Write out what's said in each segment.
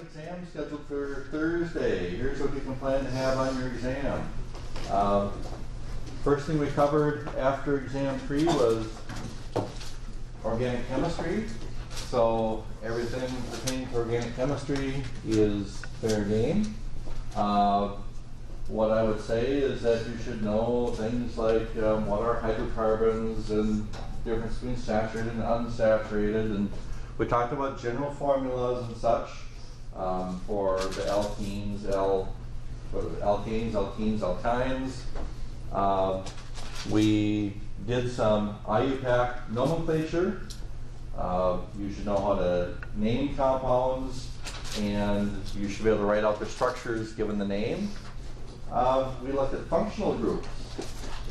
exam scheduled for Thursday. Here's what you can plan to have on your exam. First thing we covered after exam 3 was organic chemistry. So everything pertaining to organic chemistry is fair game. What I would say is that you should know things like what are hydrocarbons and difference between saturated and unsaturated, and we talked about general formulas and such for the alkenes, alkanes, alkynes. We did some IUPAC nomenclature. You should know how to name compounds, and you should be able to write out their structures given the name. We looked at functional groups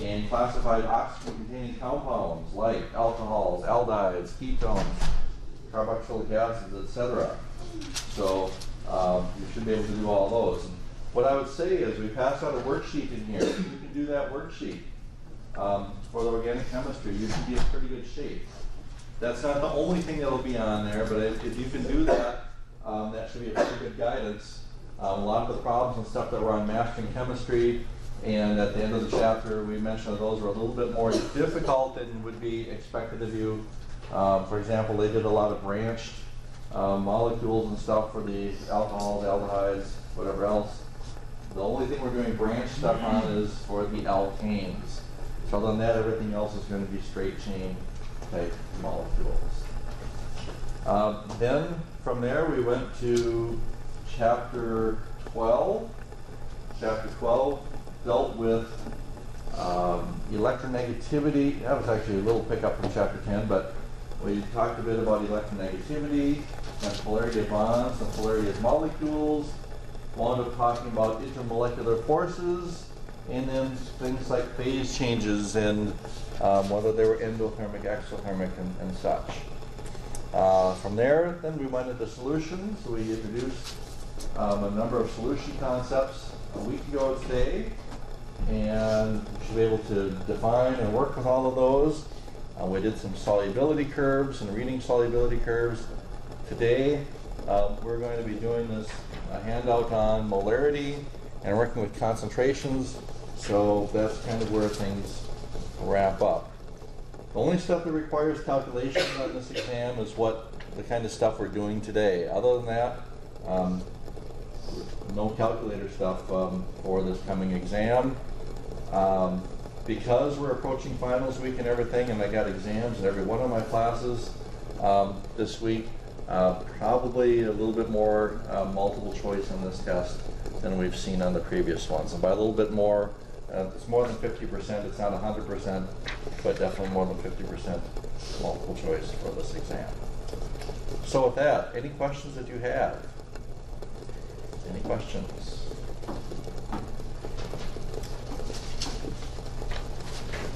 and classified oxygen-containing compounds like alcohols, aldehydes, ketones, carboxylic acids, etc. So you should be able to do all those. And what I would say is we pass out a worksheet in here. If you can do that worksheet for the organic chemistry, you should be in pretty good shape. That's not the only thing that will be on there, but if you can do that, that should be a pretty good guidance. A lot of the problems and stuff that were on mastering chemistry, and at the end of the chapter we mentioned that those were a little bit more difficult than would be expected of you. For example, they did a lot of branched molecules and stuff for the alcohols, aldehydes, whatever else. The only thing we're doing branch stuff on is for the alkanes. So other than that, everything else is going to be straight chain type molecules. Then from there we went to Chapter 12. Chapter 12 dealt with electronegativity. That was actually a little pickup from Chapter 10, but we talked a bit about electronegativity and polarity of bonds and polarity of molecules. Wound up talking about intermolecular forces, and then things like phase changes and whether they were endothermic, exothermic, and such. From there, then we went into solutions. So we introduced a number of solution concepts a week ago today, and you should be able to define and work with all of those. We did some solubility curves and reading solubility curves. Today, we're going to be doing this handout on molarity and working with concentrations, so that's kind of where things wrap up. The only stuff that requires calculation on this exam is what the kind of stuff we're doing today. Other than that, no calculator stuff for this coming exam. Because we're approaching finals week and everything, and I got exams in every one of my classes this week, probably a little bit more multiple choice on this test than we've seen on the previous ones. And by a little bit more, it's more than 50%, it's not 100%, but definitely more than 50% multiple choice for this exam. So with that, any questions that you have? Any questions?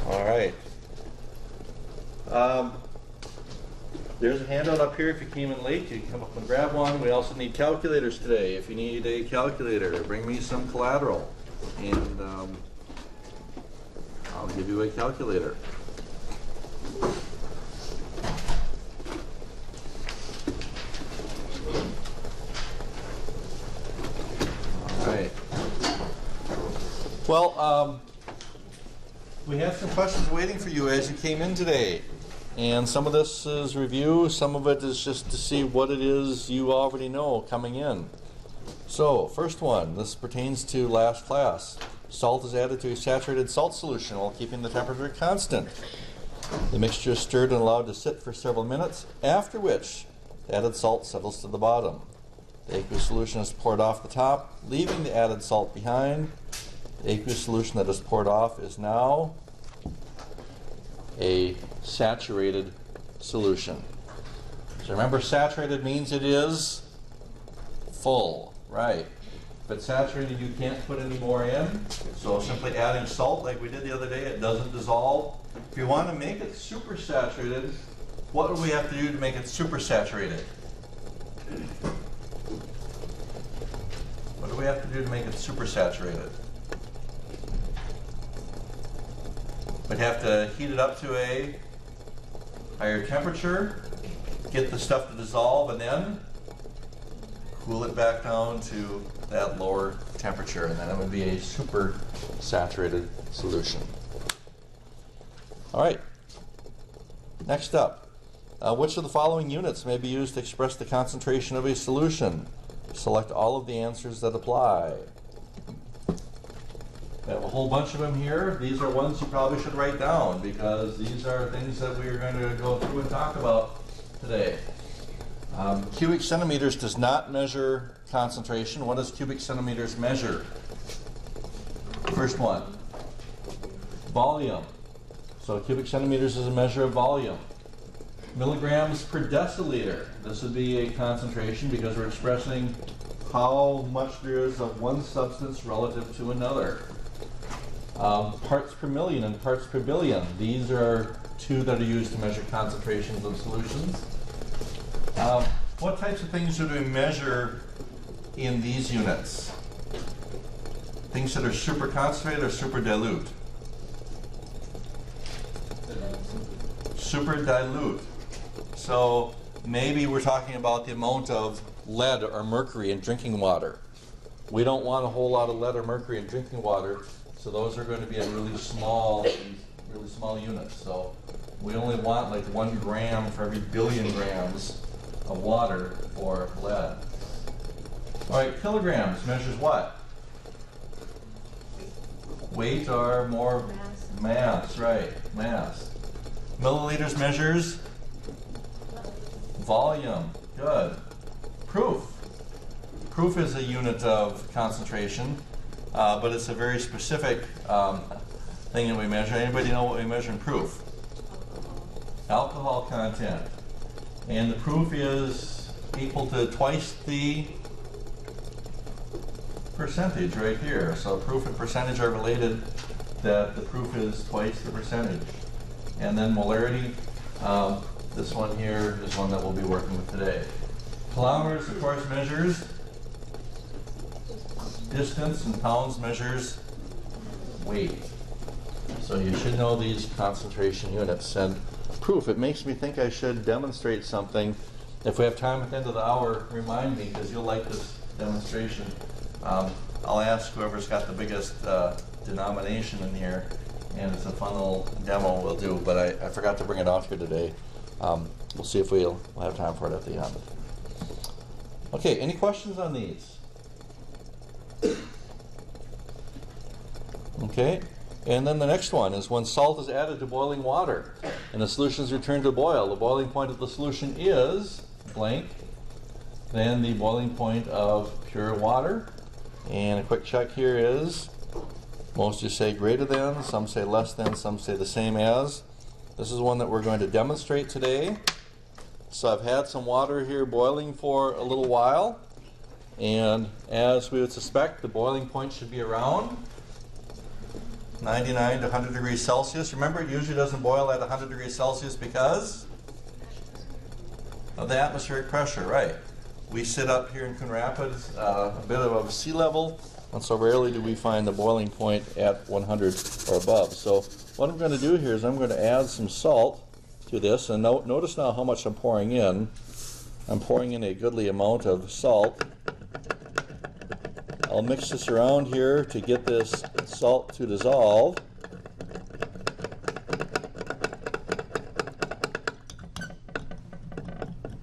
All right. There's a handout up here. If you came in late, you can come up and grab one. We also need calculators today. If you need a calculator, bring me some collateral, and I'll give you a calculator. All right. Well, we have some questions waiting for you as you came in today. And some of this is review, some of it is just to see what it is you already know coming in. So, first one, this pertains to last class. Salt is added to a saturated salt solution while keeping the temperature constant. The mixture is stirred and allowed to sit for several minutes, after which the added salt settles to the bottom. The aqueous solution is poured off the top, leaving the added salt behind. The aqueous solution that is poured off is now a saturated solution. So remember, saturated means it is full, right? If it's saturated, you can't put any more in. So simply adding salt like we did the other day, it doesn't dissolve. If you want to make it super saturated, what do we have to do to make it super saturated? What do we have to do to make it super saturated? We'd have to heat it up to a higher temperature, get the stuff to dissolve, and then cool it back down to that lower temperature, and then it would be a super saturated solution. All right, next up, which of the following units may be used to express the concentration of a solution? Select all of the answers that apply. We have a whole bunch of them here. These are ones you probably should write down because these are things that we are going to go through and talk about today. Cubic centimeters does not measure concentration. What does cubic centimeters measure? First one, volume. So cubic centimeters is a measure of volume. Milligrams per deciliter. This would be a concentration because we're expressing how much there is of one substance relative to another. Parts per million and parts per billion. These are two that are used to measure concentrations of solutions. What types of things do we measure in these units? Things that are super concentrated or super dilute? Super dilute. So maybe we're talking about the amount of lead or mercury in drinking water. We don't want a whole lot of lead or mercury in drinking water, so those are going to be in really small units. So we only want like 1 gram for every billion grams of water for lead. All right, kilograms measures what? Weight or more mass, right, mass. Milliliters measures volume, good. Proof. Proof is a unit of concentration, but it's a very specific thing that we measure. Anybody know what we measure in proof? Alcohol content. And the proof is equal to twice the percentage right here. So proof and percentage are related, that the proof is twice the percentage. And then molarity, this one here is one that we'll be working with today. Kilometers, of course, measures distance, and pounds measures weight. So you should know these concentration units. And proof, it makes me think I should demonstrate something. If we have time at the end of the hour, remind me, because you'll like this demonstration. I'll ask whoever's got the biggest denomination in here, and it's a fun little demo we'll do, but I forgot to bring it off here today. We'll see if we'll have time for it at the end. Okay, any questions on these? Okay, and then the next one is when salt is added to boiling water and the solution is returned to boil, the boiling point of the solution is blank, then the boiling point of pure water. And a quick check here is, most you say greater than, some say less than, some say the same as. This is one that we're going to demonstrate today. So I've had some water here boiling for a little while, and as we would suspect, the boiling point should be around 99 to 100 degrees Celsius. Remember, it usually doesn't boil at 100 degrees Celsius because of the atmospheric pressure, right? We sit up here in Coon Rapids a bit above sea level, and so rarely do we find the boiling point at 100 or above. So what I'm going to do here is I'm going to add some salt to this, and notice now how much I'm pouring in. I'm pouring in a goodly amount of salt. I'll mix this around here to get this salt to dissolve.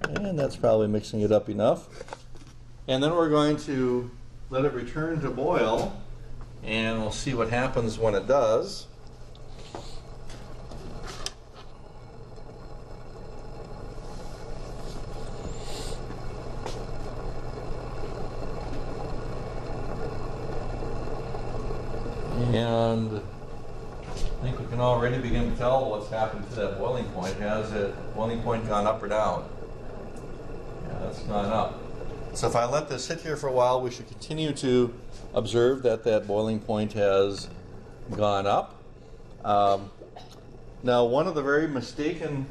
And that's probably mixing it up enough. And then we're going to let it return to boil, and we'll see what happens when it does. And I think we can already begin to tell what's happened to that boiling point. Has the boiling point gone up or down? Yeah, that's gone up. So if I let this sit here for a while, we should continue to observe that that boiling point has gone up. Now, one of the very mistaken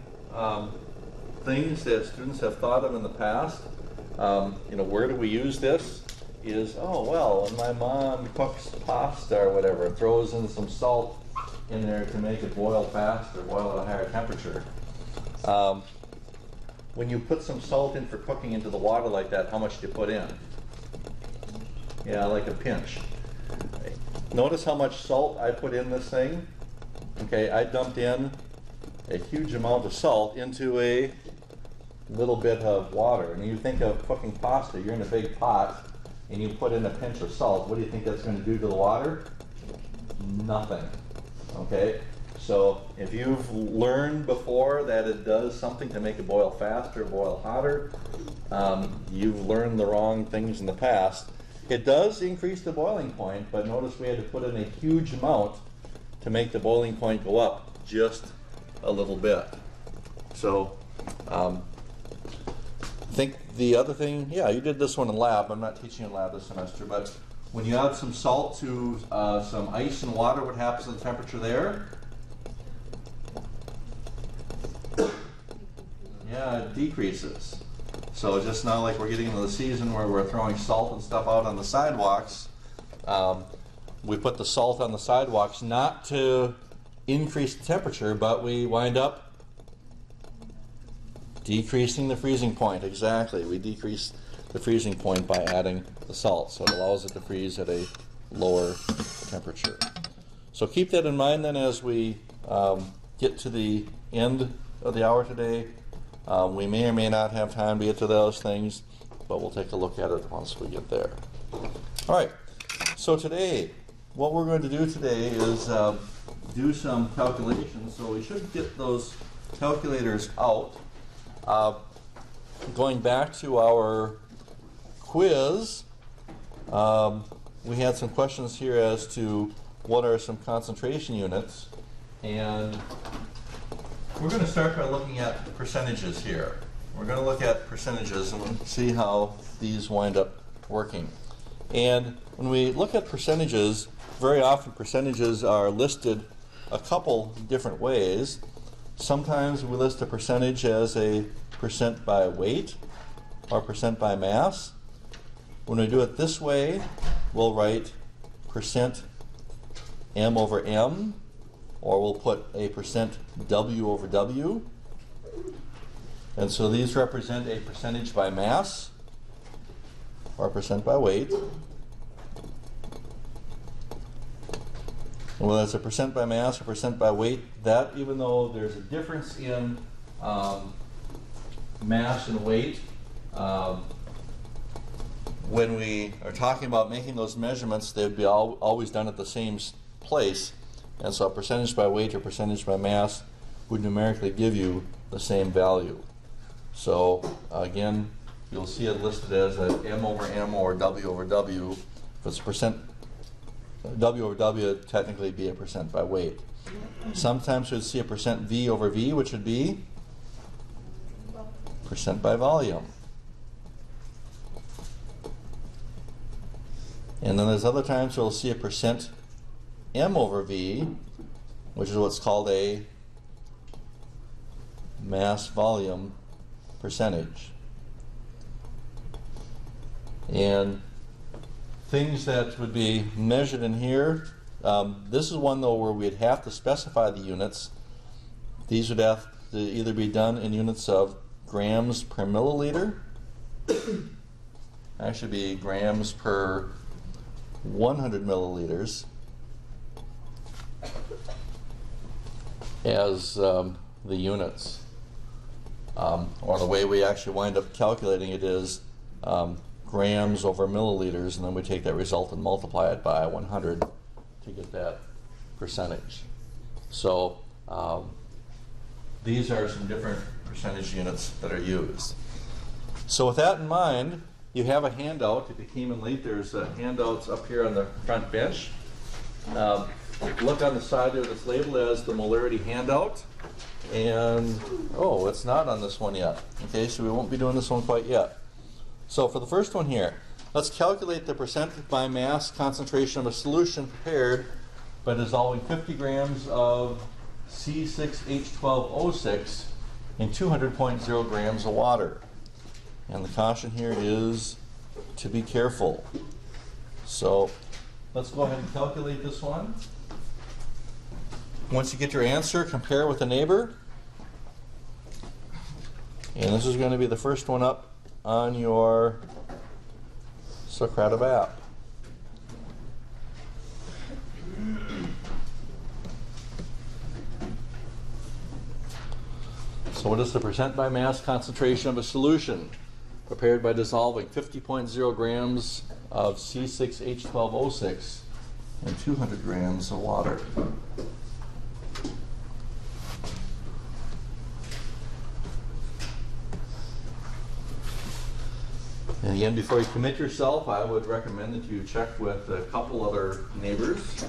things that students have thought of in the past, where do we use this? Is, oh, well, when my mom cooks pasta or whatever, throws in some salt in there to make it boil faster, boil at a higher temperature. when you put some salt in for cooking into the water like that, how much do you put in? Yeah, like a pinch. Notice how much salt I put in this thing? Okay, I dumped in a huge amount of salt into a little bit of water. And you think of cooking pasta, you're in a big pot and you put in a pinch of salt. What do you think that's going to do to the water? Nothing. Okay? So if you've learned before that it does something to make it boil faster, boil hotter, you've learned the wrong things in the past. It does increase the boiling point, but notice we had to put in a huge amount to make the boiling point go up just a little bit. So I think the other thing, yeah, you did this one in lab. I'm not teaching in lab this semester, but when you add some salt to some ice and water, what happens to the temperature there? Yeah, it decreases. So just now, like we're getting into the season where we're throwing salt and stuff out on the sidewalks, we put the salt on the sidewalks not to increase the temperature, but we wind up decreasing the freezing point. Exactly, we decrease the freezing point by adding the salt, so it allows it to freeze at a lower temperature. So keep that in mind then as we get to the end of the hour today. We may or may not have time to get to those things, but we'll take a look at it once we get there. All right, so today, what we're going to do today is do some calculations. So we should get those calculators out. Going back to our quiz, we had some questions here as to what are some concentration units, and we're going to start by looking at percentages here. We're going to look at percentages and see how these wind up working. And when we look at percentages, very often percentages are listed a couple different ways. Sometimes we list a percentage as a percent by weight or percent by mass. When we do it this way, we'll write percent M over M, or we'll put a percent W over W. And so these represent a percentage by mass or a percent by weight. And whether it's a percent by mass or percent by weight, that even though there's a difference in mass and weight, when we are talking about making those measurements, they'd be always done at the same place. And so a percentage by weight or percentage by mass would numerically give you the same value. So again, you'll see it listed as a M over M or W over W. If it's percent W over W, it'd technically be a percent by weight. Sometimes you'd see a percent V over V, which would be percent by volume. And then there's other times you'll see a percent M over V, which is what's called a mass volume percentage. And things that would be measured in here, this is one though where we'd have to specify the units. These would have to either be done in units of grams per milliliter, actually be grams per 100 milliliters, as the units. Or the way we actually wind up calculating it is grams over milliliters, and then we take that result and multiply it by 100 to get that percentage. So these are some different percentage units that are used. So with that in mind, you have a handout. If you came in late, there's handouts up here on the front bench. Look on the side there that's labeled as the molarity handout. And, oh, it's not on this one yet. Okay, so we won't be doing this one quite yet. So for the first one here, let's calculate the percent by mass concentration of a solution prepared by dissolving 50 grams of C6H12O6 in 200.0 grams of water. And the caution here is to be careful. So let's go ahead and calculate this one. Once you get your answer, compare with a neighbor. And this is going to be the first one up on your Socrative app. So what is the percent by mass concentration of a solution prepared by dissolving 50.0 grams of C6H12O6 in 200 grams of water? And again, before you commit yourself, I would recommend that you check with a couple other neighbors,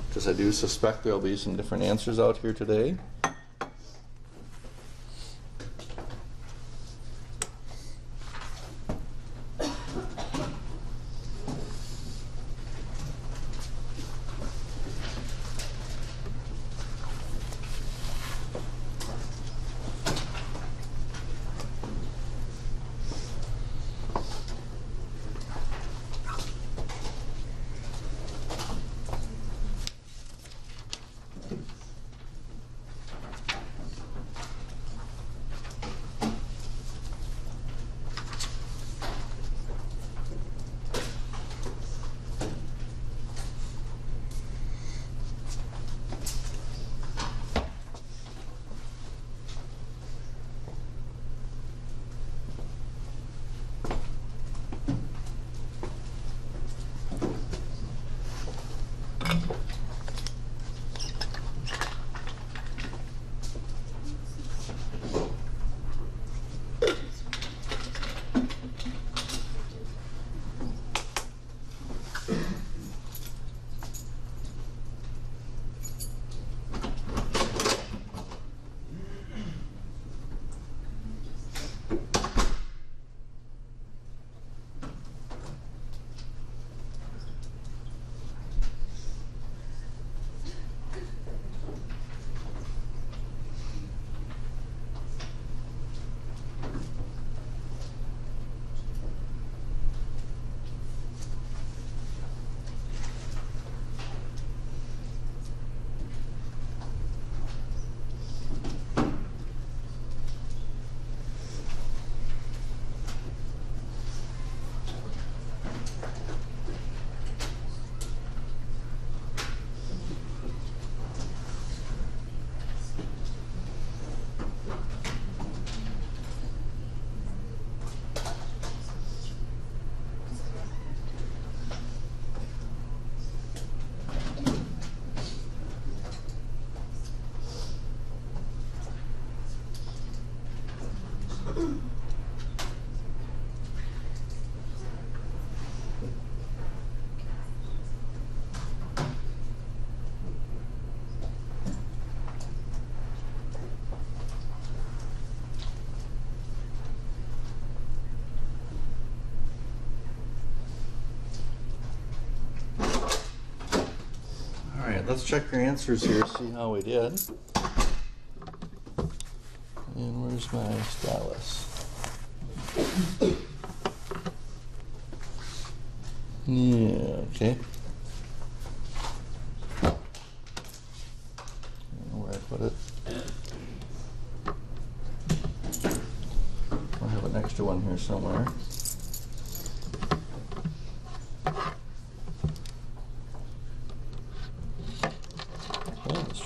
because I do suspect there'll be some different answers out here today. Let's check your answers here, see how we did. And where's my stylus? Yeah, okay. I don't know where I put it. I'll have an extra one here somewhere.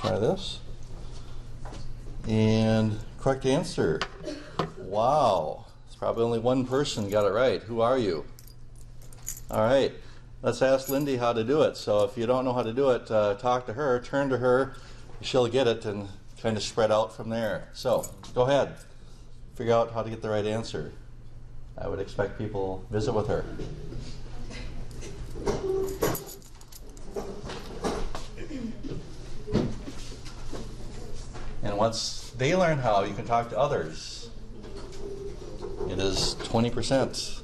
Try this. And correct answer. Wow. It's probably only one person got it right. Who are you? All right. Let's ask Lindy how to do it. So if you don't know how to do it, talk to her, turn to her. She'll get it and kind of spread out from there. So go ahead. Figure out how to get the right answer. I would expect people visit with her. And once they learn how, you can talk to others. It is 20%.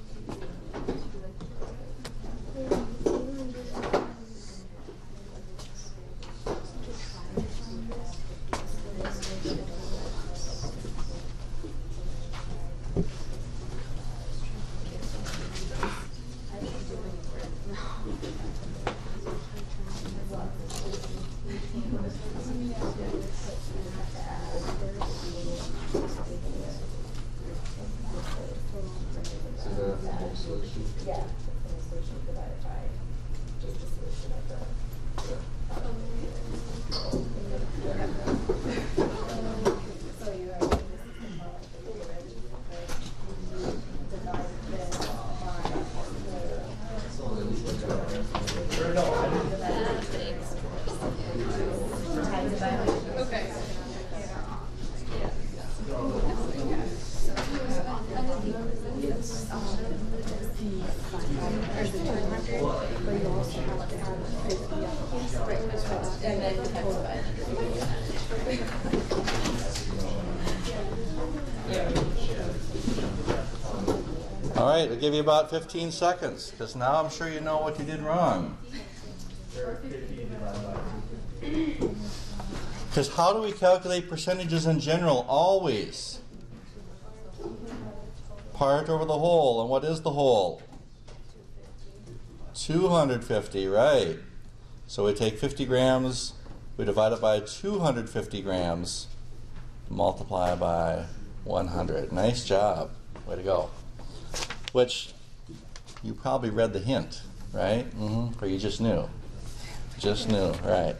Okay. And then All right, I'll give you about 15 seconds, because now I'm sure you know what you did wrong. Because how do we calculate percentages in general? Always. Part over the whole. And what is the whole? 250, right. So we take 50 grams, we divide it by 250 grams, multiply by 100. Nice job. Way to go. Which, you probably read the hint, right? Or you just knew. Just knew, right.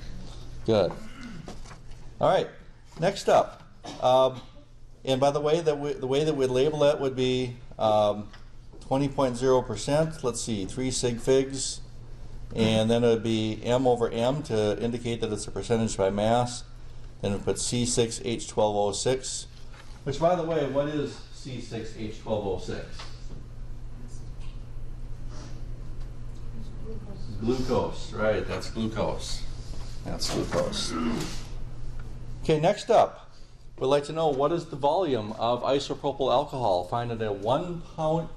Good. All right, next up. And by the way, the way that we'd label that would be 20.0%. Let's see, 3 sig figs. And then it would be M over M to indicate that it's a percentage by mass. Then we put C6H12O6. Which, by the way, what is C6H12O6? Glucose, right, that's glucose. That's glucose. Okay, next up, we'd like to know what is the volume of isopropyl alcohol found in a 1 pint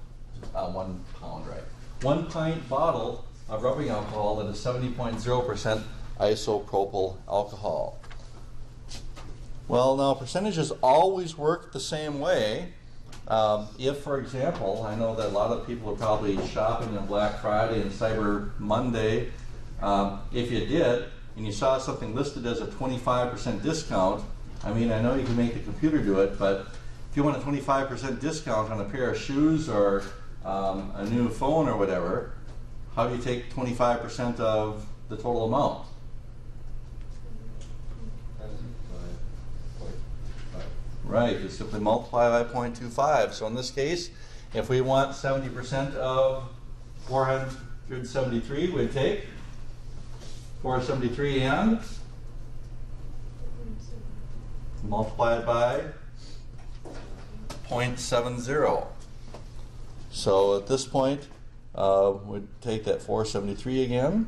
bottle of rubbing alcohol that is 70.0% isopropyl alcohol. Well, now percentages always work the same way. If, for example, I know that a lot of people are probably shopping on Black Friday and Cyber Monday. If you did, and you saw something listed as a 25% discount, I mean, I know you can make the computer do it, but if you want a 25% discount on a pair of shoes or a new phone or whatever, how do you take 25% of the total amount? Right, you simply multiply by 0.25. So in this case, if we want 70% of 473, we'd take 473 and multiply it by 0.70. So at this point, we'd take that 473 again,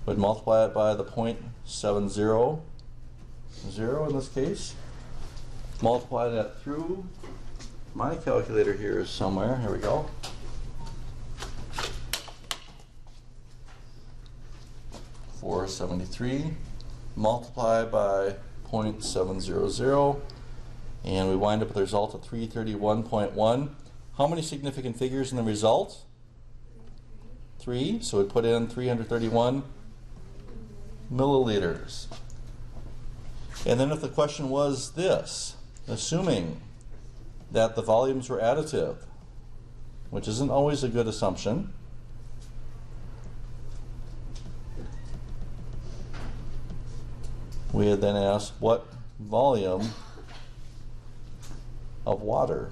we'd multiply it by the 0.70 in this case, multiply that through, my calculator here is somewhere, here we go. .473 multiplied by 0.700, and we wind up with a result of 331.1. How many significant figures in the result? 3, so we put in 331 milliliters. And then if the question was this, assuming that the volumes were additive, which isn't always a good assumption, we had then asked what volume of water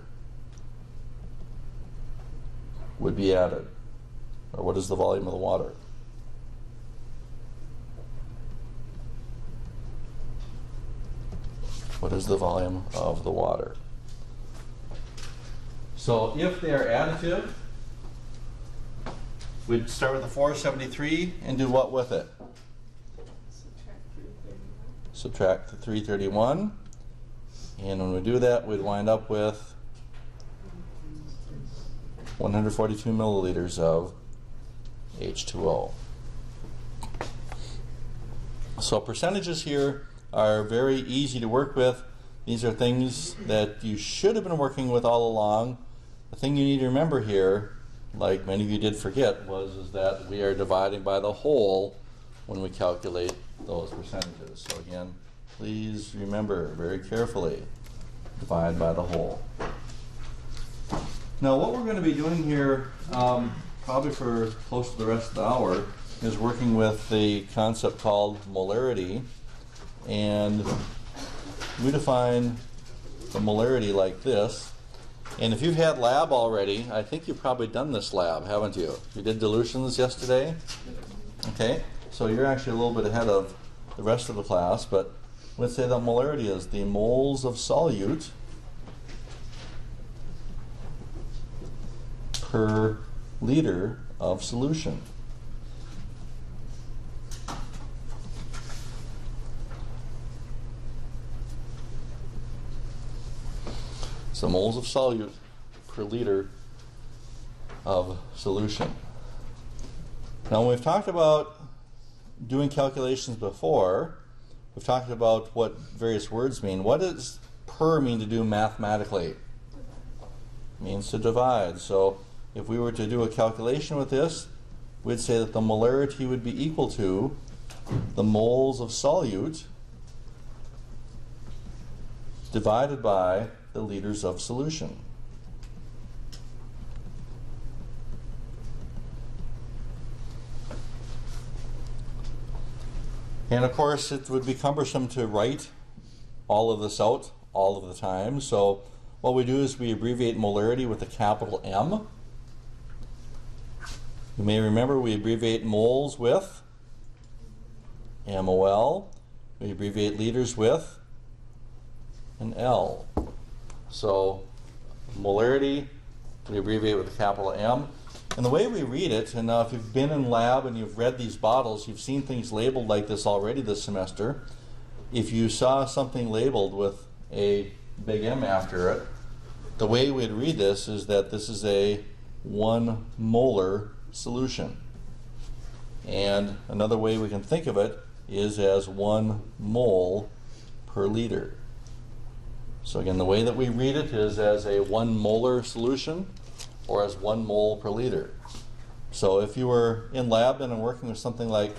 would be added, or what is the volume of the water? What is the volume of the water? So if they are additive, we'd start with the 473 and do what with it? Subtract the 331, and when we do that, we'd wind up with 142 milliliters of H2O. So percentages here are very easy to work with. These are things that you should have been working with all along. The thing you need to remember here, like many of you did forget, is that we are dividing by the whole when we calculate those percentages. So again, please remember very carefully, divide by the whole. Now what we're going to be doing here, probably for close to the rest of the hour, is working with the concept called molarity. And we define the molarity like this. And if you've had lab already, I think you've probably done this lab, haven't you? You did dilutions yesterday? Okay, so you're actually a little bit ahead of the rest of the class, but let's say that molarity is the moles of solute per liter of solution. So moles of solute per liter of solution. Now, when we've talked about doing calculations before, we've talked about what various words mean. What does per mean to do mathematically? It means to divide. So if we were to do a calculation with this, we'd say that the molarity would be equal to the moles of solute divided by the liters of solution. And of course, it would be cumbersome to write all of this out all of the time. So what we do is we abbreviate molarity with a capital M. You may remember we abbreviate moles with MOL. We abbreviate liters with an L. So molarity we abbreviate with a capital M. And the way we read it, and if you've been in lab and you've read these bottles, you've seen things labeled like this already this semester. If you saw something labeled with a big M after it, the way we'd read this is that this is a 1 molar solution. And another way we can think of it is as 1 mole per liter. So again, the way that we read it is as a 1 molar solution or as 1 mole per liter. So if you were in lab and working with something like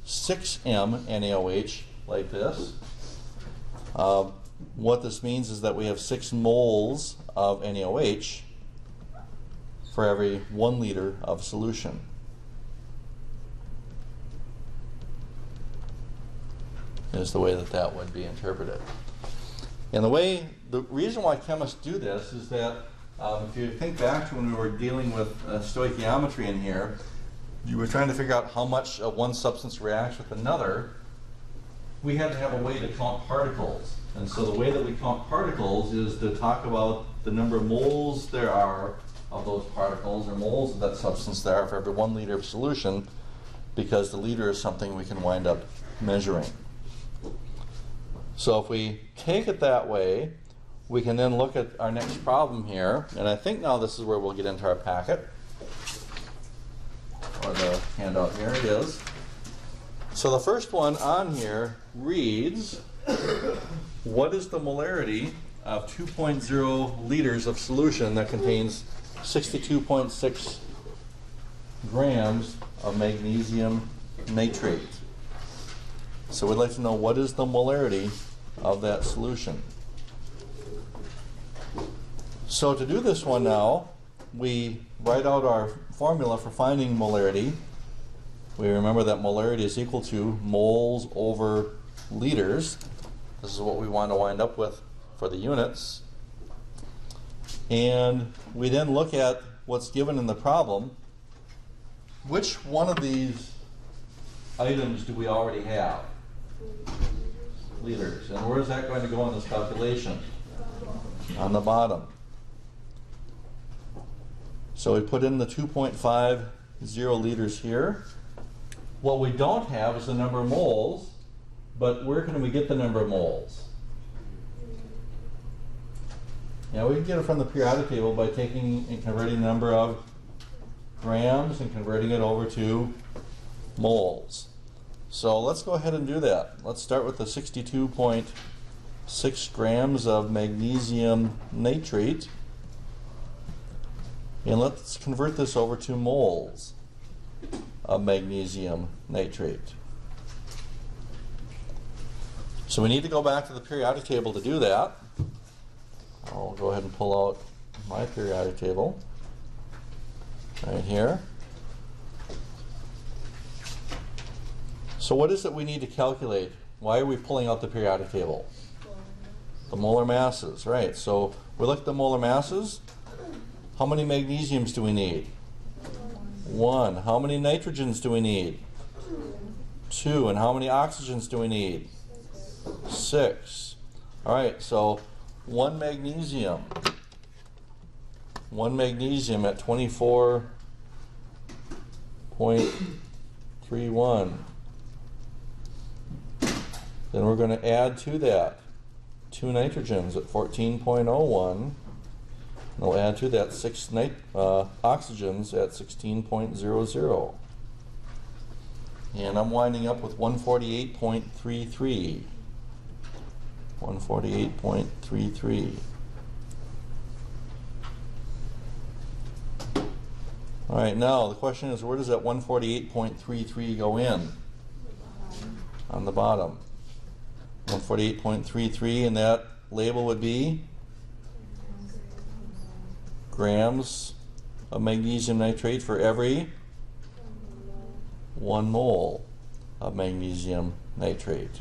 6M NaOH like this, what this means is that we have 6 moles of NaOH for every 1 liter of solution. Is the way that that would be interpreted. And the reason why chemists do this is that if you think back to when we were dealing with stoichiometry in here, you were trying to figure out how much one substance reacts with another. We had to have a way to count particles. And so the way that we count particles is to talk about the number of moles there are of those particles, or moles of that substance there are for every 1 liter of solution, because the liter is something we can wind up measuring. So if we take it that way, we can then look at our next problem here, and I think now this is where we'll get into our packet, or the handout here it is. So the first one on here reads, what is the molarity of 2.0 liters of solution that contains 62.6 grams of magnesium nitrate? So we'd like to know what is the molarity of that solution. So to do this one now, we write out our formula for finding molarity. We remember that molarity is equal to moles over liters. This is what we want to wind up with for the units. And we then look at what's given in the problem. Which one of these items do we already have? Liters. And where is that going to go in this calculation? On the bottom. So we put in the 2.50 liters here. What we don't have is the number of moles, but where can we get the number of moles? Yeah, we can get it from the periodic table by taking and converting the number of grams and converting it over to moles. So let's go ahead and do that. Let's start with the 62.6 grams of magnesium nitrate. And let's convert this over to moles of magnesium nitrate. So we need to go back to the periodic table to do that. I'll go ahead and pull out my periodic table right here. So what is it we need to calculate? Why are we pulling out the periodic table? The molar masses, right. So we look at the molar masses. How many magnesiums do we need? 1. How many nitrogens do we need? 2. And how many oxygens do we need? 6. All right, so one magnesium at 24.31. Then we're going to add to that 2 nitrogens at 14.01. We'll add to that 6 oxygens at 16.00. And I'm winding up with 148.33. 148.33. All right, now the question is, where does that 148.33 go in? On the bottom. 148.33, and that label would be grams of magnesium nitrate for every 1 mole of magnesium nitrate.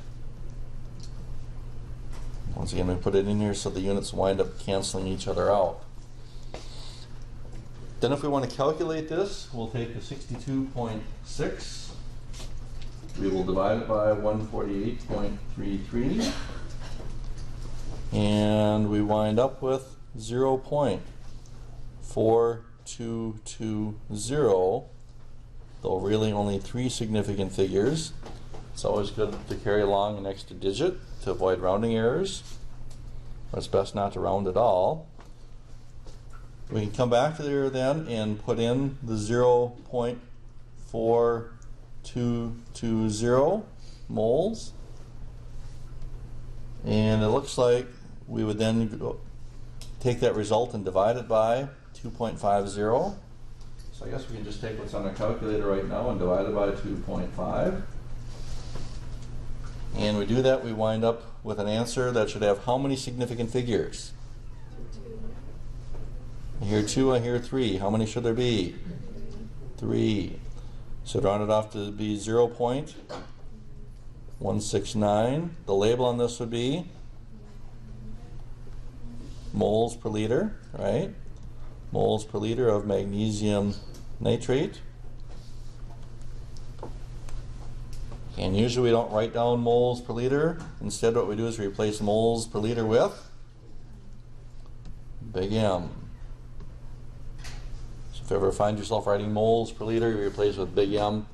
Once again, we put it in here so the units wind up canceling each other out. Then if we want to calculate this, we'll take the 62.6. We will divide it by 148.33. And we wind up with 0.4220, though really only 3 significant figures. It's always good to carry along an extra digit to avoid rounding errors. It's best not to round at all. We can come back to there then and put in the 0.4220 moles. And it looks like we would then take that result and divide it by 2.50. So I guess we can just take what's on our calculator right now and divide it by 2.5. And we do that, we wind up with an answer that should have how many significant figures? Here 2, and here 3. How many should there be? 3. So round it off to be 0.169. The label on this would be moles per liter, right? Moles per liter of magnesium nitrate. And usually we don't write down moles per liter. Instead, what we do is replace moles per liter with big M. So if you ever find yourself writing moles per liter, you replace with big M,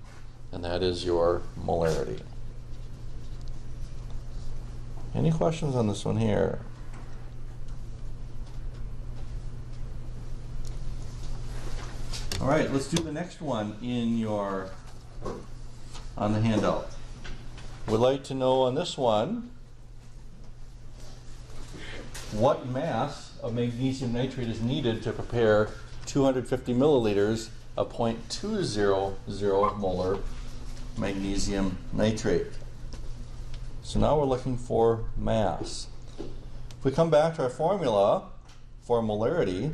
and that is your molarity. Any questions on this one here? All right, let's do the next one on the handout. We'd like to know on this one what mass of magnesium nitrate is needed to prepare 250 milliliters of 0.200 molar magnesium nitrate. So now we're looking for mass. If we come back to our formula for molarity,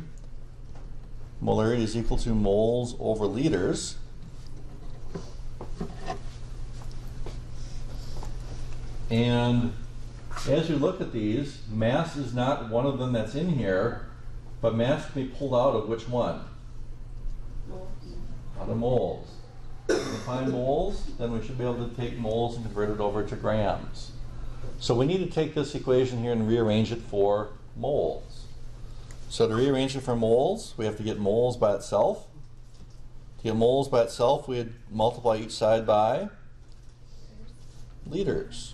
molarity is equal to moles over liters. And as you look at these, mass is not one of them that's in here, but mass can be pulled out of which one? Out of moles. If we find moles, then we should be able to take moles and convert it over to grams. So we need to take this equation here and rearrange it for moles. So to rearrange it for moles, we have to get moles by itself. To get moles by itself, we'd multiply each side by liters.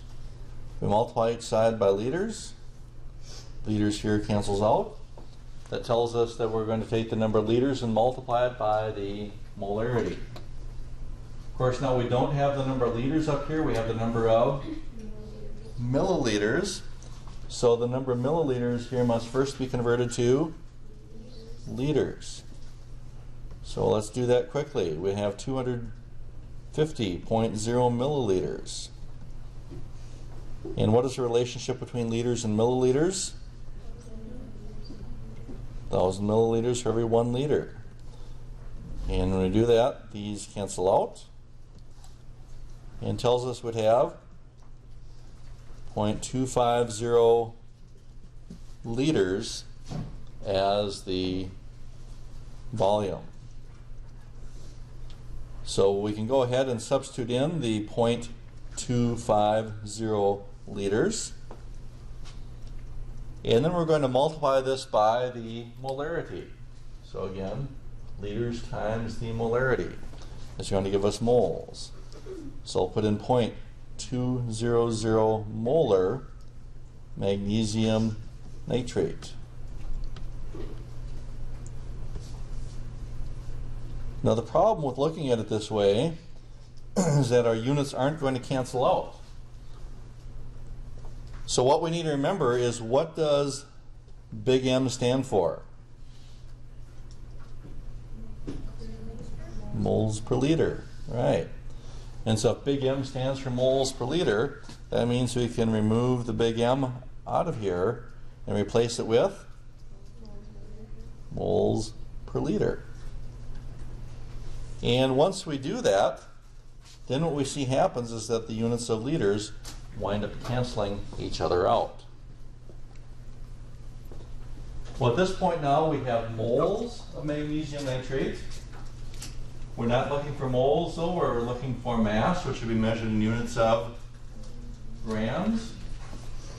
We multiply each side by liters. Liters here cancels out. That tells us that we're going to take the number of liters and multiply it by the molarity. Of course, now we don't have the number of liters up here. We have the number of milliliters. So the number of milliliters here must first be converted to liters. So let's do that quickly. We have 250.0 milliliters. And what is the relationship between liters and milliliters? 1,000 milliliters for every 1 liter. And when we do that, these cancel out. And tells us we'd have 0.250 liters as the volume. So we can go ahead and substitute in the 0.250 liters. And then we're going to multiply this by the molarity. So again, liters times the molarity is going to give us moles. So I'll put in 0.200 molar magnesium nitrate. Now the problem with looking at it this way is that our units aren't going to cancel out. So what we need to remember is, what does big M stand for? Moles per liter, right. And so if big M stands for moles per liter, that means we can remove the big M out of here and replace it with moles per liter. And once we do that, then what we see happens is that the units of liters wind up canceling each other out. Well, at this point now we have moles of magnesium nitrate. We're not looking for moles though, we're looking for mass, which should be measured in units of grams.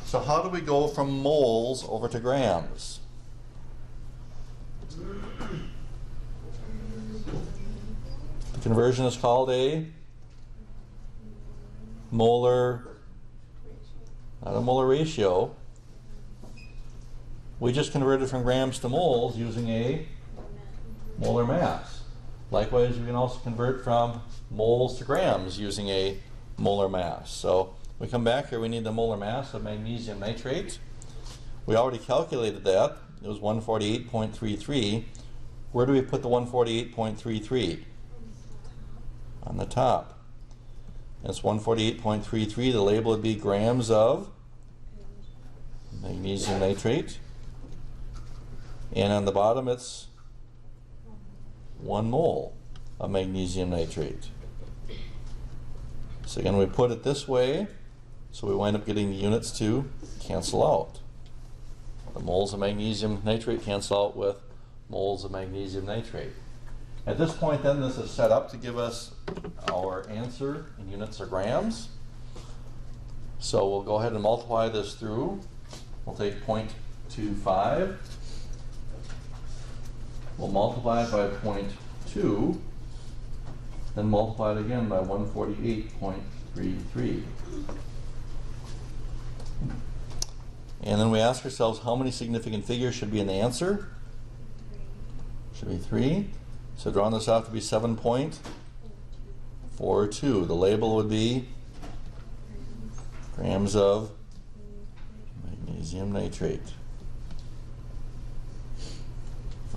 So how do we go from moles over to grams? The conversion is called a molar, not a molar ratio. We just converted from grams to moles using a molar mass. Likewise, we can also convert from moles to grams using a molar mass. So we come back here, we need the molar mass of magnesium nitrate. We already calculated that. It was 148.33. Where do we put the 148.33? On the top. It's 148.33. The label would be grams of magnesium nitrate. And on the bottom it's 1 mole of magnesium nitrate. So again, we put it this way, so we wind up getting the units to cancel out. The moles of magnesium nitrate cancel out with moles of magnesium nitrate. At this point then, this is set up to give us our answer in units of grams. So we'll go ahead and multiply this through. We'll take 0.25. We'll multiply it by 0.2, then multiply it again by 148.33. And then we ask ourselves, how many significant figures should be in the answer? Should be 3. So drawing this out to be 7.42. The label would be grams of magnesium nitrate.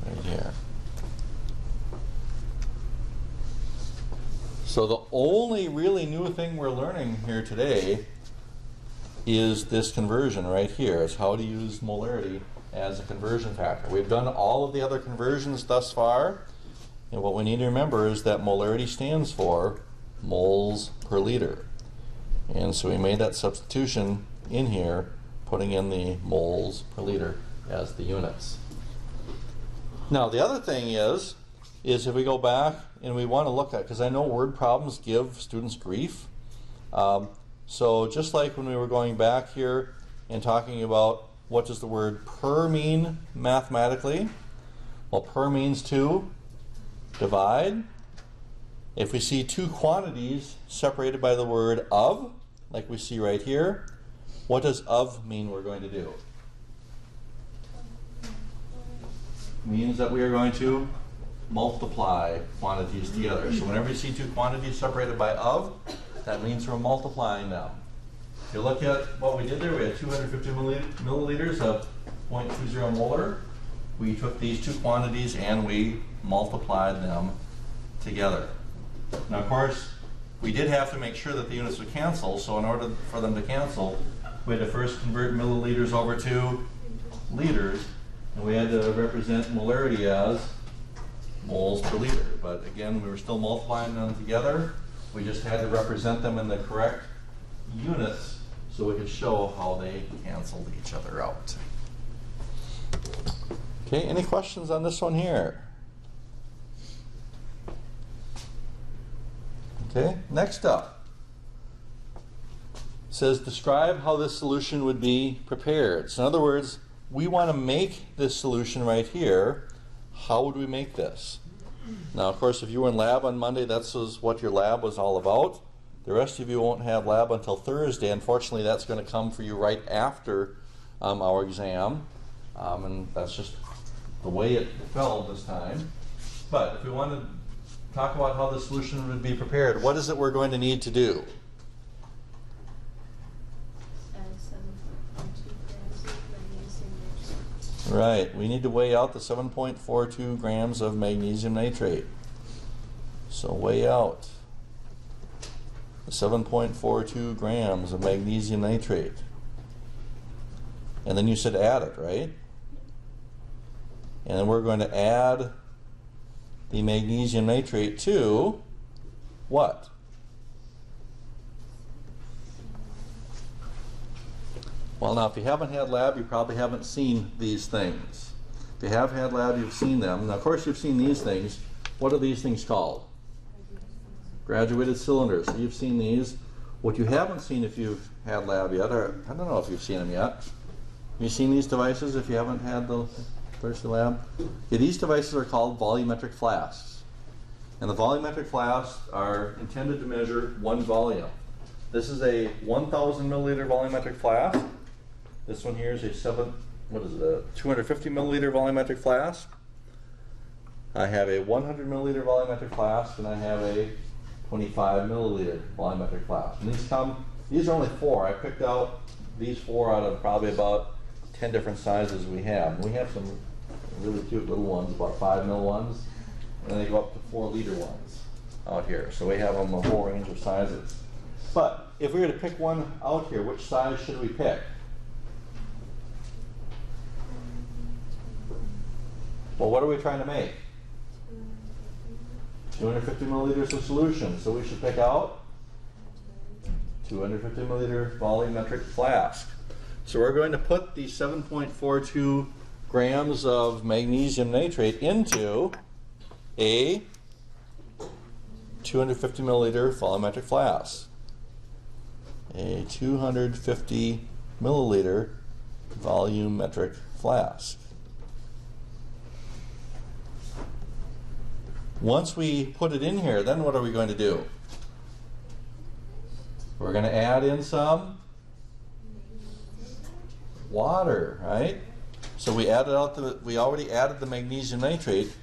Right here. So the only really new thing we're learning here today is this conversion right here. It's how to use molarity as a conversion factor. We've done all of the other conversions thus far, and what we need to remember is that molarity stands for moles per liter. And so we made that substitution in here, putting in the moles per liter as the units. Now the other thing is if we go back and we want to look at, because I know word problems give students grief. So just like when we were going back here and talking about what does the word per mean mathematically? Well, per means to divide. If we see two quantities separated by the word of, like we see right here, what does of mean we're going to do? Means that we are going to multiply quantities together. So whenever you see two quantities separated by of, that means we're multiplying them. If you look at what we did there, we had 250 milliliters of 0.20 molar. We took these two quantities and we multiplied them together. Now of course, we did have to make sure that the units would cancel, so in order for them to cancel, we had to first convert milliliters over to liters, and we had to represent molarity as moles per liter. But again, we were still multiplying them together. We just had to represent them in the correct units so we could show how they canceled each other out. Okay, any questions on this one here? Okay, next up. says describe how this solution would be prepared. So in other words, we want to make this solution right here. How would we make this? Now, of course, if you were in lab on Monday, that's what your lab was all about. The rest of you won't have lab until Thursday. Unfortunately, that's going to come for you right after our exam. And that's just the way it fell this time. But if we want to talk about how the solution would be prepared, what is it we're going to need to do? Right, we need to weigh out the 7.42 grams of magnesium nitrate. So weigh out the 7.42 grams of magnesium nitrate. And then you said add it, right? And then we're going to add the magnesium nitrate to what? Well, now, if you haven't had lab, you probably haven't seen these things. If you have had lab, you've seen them. Now, of course, you've seen these things. What are these things called? Graduated cylinders. So you've seen these. What you haven't seen if you've had lab yet, or I don't know if you've seen them yet. Have you seen these devices if you haven't had the Thursday lab? Yeah, these devices are called volumetric flasks. And the volumetric flasks are intended to measure one volume. This is a 1,000 milliliter volumetric flask. This one here is a 250 milliliter volumetric flask. I have a 100 milliliter volumetric flask, and I have a 25 milliliter volumetric flask. And these are only 4. I picked out these 4 out of probably about 10 different sizes we have. We have some really cute little ones, about 5 mil ones, and then they go up to 4 liter ones out here. So we have them a whole range of sizes. But if we were to pick one out here, which size should we pick? Well, what are we trying to make? 250 milliliters of solution. So we should pick out 250 milliliter volumetric flask. So we're going to put the 7.42 grams of magnesium nitrate into a 250 milliliter volumetric flask. A 250 milliliter volumetric flask. Once we put it in here, then what are we going to do? We're going to add in some water, right? So we already added the magnesium nitrate.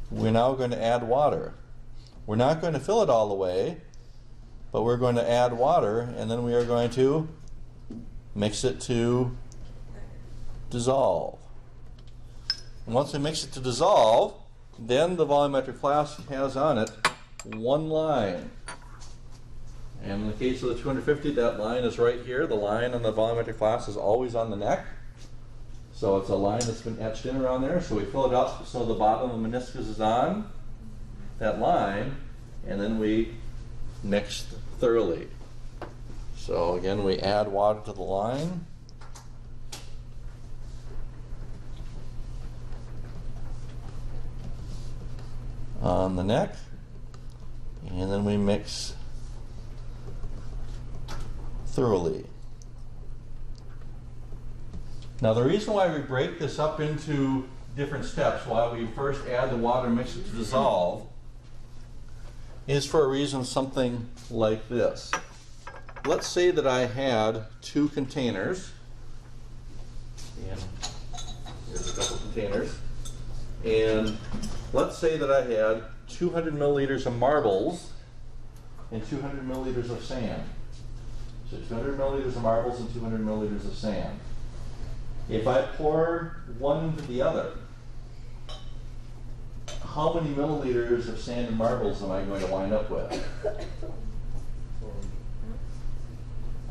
We're now going to add water. We're not going to fill it all the way, but we're going to add water, and then we are going to mix it to dissolve. And once we mix it to dissolve, then the volumetric flask has on it one line. And in the case of the 250, that line is right here. The line on the volumetric flask is always on the neck. So it's a line that's been etched in around there. So we fill it up so the bottom of the meniscus is on that line, and then we mix thoroughly. So again, we add water to the line. On the neck, and then we mix thoroughly. Now, the reason why we break this up into different steps, why we first add the water and mix it to dissolve, is for a reason something like this. Let's say that I had 2 containers, and here's a couple containers, and let's say that I had 200 milliliters of marbles and 200 milliliters of sand. So 200 milliliters of marbles and 200 milliliters of sand. If I pour one into the other, how many milliliters of sand and marbles am I going to wind up with?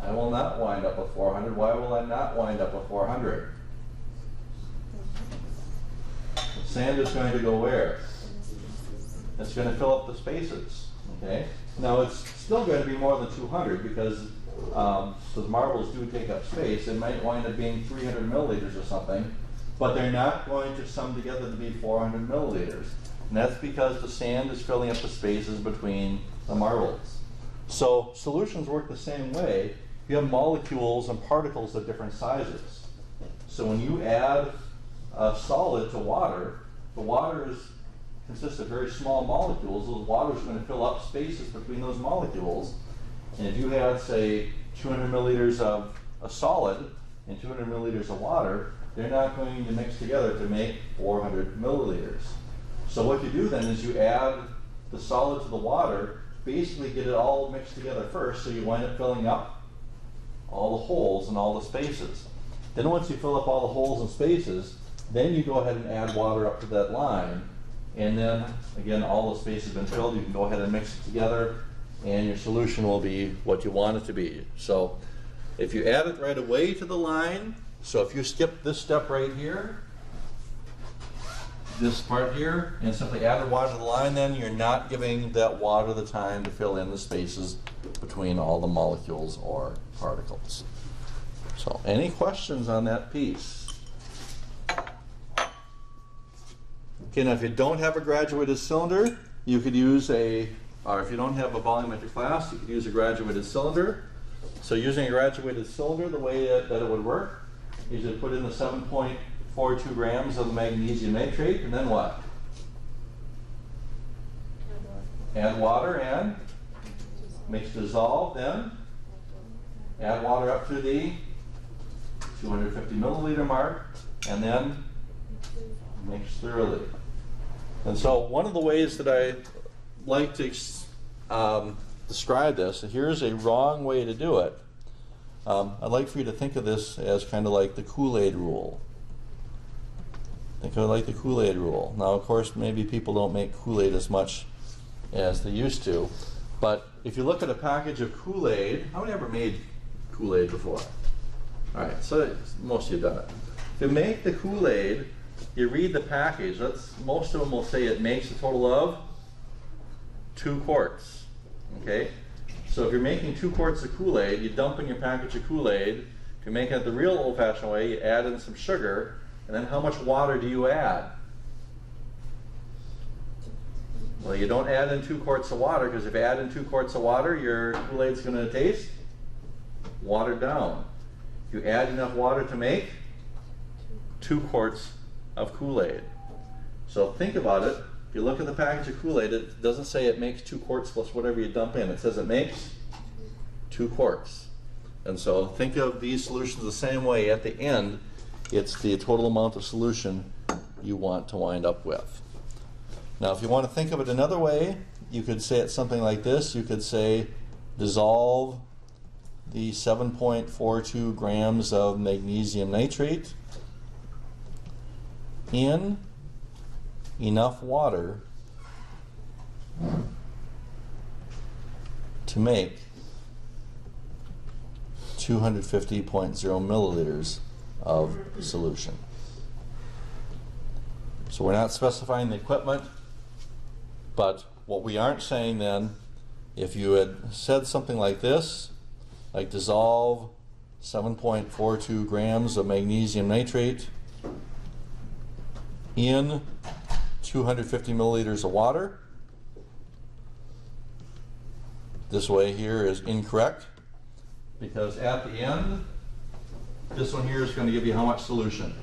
I will not wind up with 400. Why will I not wind up with 400? Sand is going to go where? It's going to fill up the spaces. Okay. Now it's still going to be more than 200 because the marbles do take up space. It might wind up being 300 milliliters or something, but they're not going to sum together to be 400 milliliters. And that's because the sand is filling up the spaces between the marbles. So solutions work the same way. you have molecules and particles of different sizes. So when you add a solid to water, the water consists of very small molecules. Those water is going to fill up spaces between those molecules. And if you had, say, 200 milliliters of a solid and 200 milliliters of water, they're not going to mix together to make 400 milliliters. So what you do then is you add the solid to the water, basically get it all mixed together first, so you wind up filling up all the holes and all the spaces. Then once you fill up all the holes and spaces, then you go ahead and add water up to that line. And then, again, all the space has been filled. You can go ahead and mix it together, and your solution will be what you want it to be. So if you add it right away to the line, so if you skip this step right here, this part here, and simply add water to the line, then you're not giving that water the time to fill in the spaces between all the molecules or particles. So any questions on that piece? Okay, now if you don't have a graduated cylinder, you could use or if you don't have a volumetric flask, you could use a graduated cylinder. So using a graduated cylinder, the way that it would work is you put in the 7.42 grams of magnesium nitrate, and then what? Add water and mix, dissolve, then add water up to the 250 milliliter mark, and then mix thoroughly. And so one of the ways that I like to describe this, and here's a wrong way to do it. I'd like for you to think of this as kind of like the Kool-Aid rule. Think of it like the Kool-Aid rule. Now, of course, maybe people don't make Kool-Aid as much as they used to, but if you look at a package of Kool-Aid, how many ever made Kool-Aid before? All right, so most of you have done it. If you make the Kool-Aid, you read the package. Most of them will say it makes a total of 2 quarts. Okay? So if you're making 2 quarts of Kool-Aid, you dump in your package of Kool-Aid. If you're making it the real old-fashioned way, you add in some sugar, and then how much water do you add? Well, you don't add in 2 quarts of water, because if you add in 2 quarts of water, your Kool-Aid's going to taste watered down. You add enough water to make 2 quarts of Kool-Aid. So think about it. If you look at the package of Kool-Aid, it doesn't say it makes 2 quarts plus whatever you dump in. It says it makes 2 quarts. And so think of these solutions the same way. At the end, it's the total amount of solution you want to wind up with. Now, if you want to think of it another way, you could say it something like this. You could say dissolve the 7.42 grams of magnesium nitrate in enough water to make 250.0 milliliters of solution. So we're not specifying the equipment, but what we aren't saying then, if you had said something like this, like dissolve 7.42 grams of magnesium nitrate in 250 milliliters of water, this way here is incorrect, because at the end, this one here is going to give you how much solution?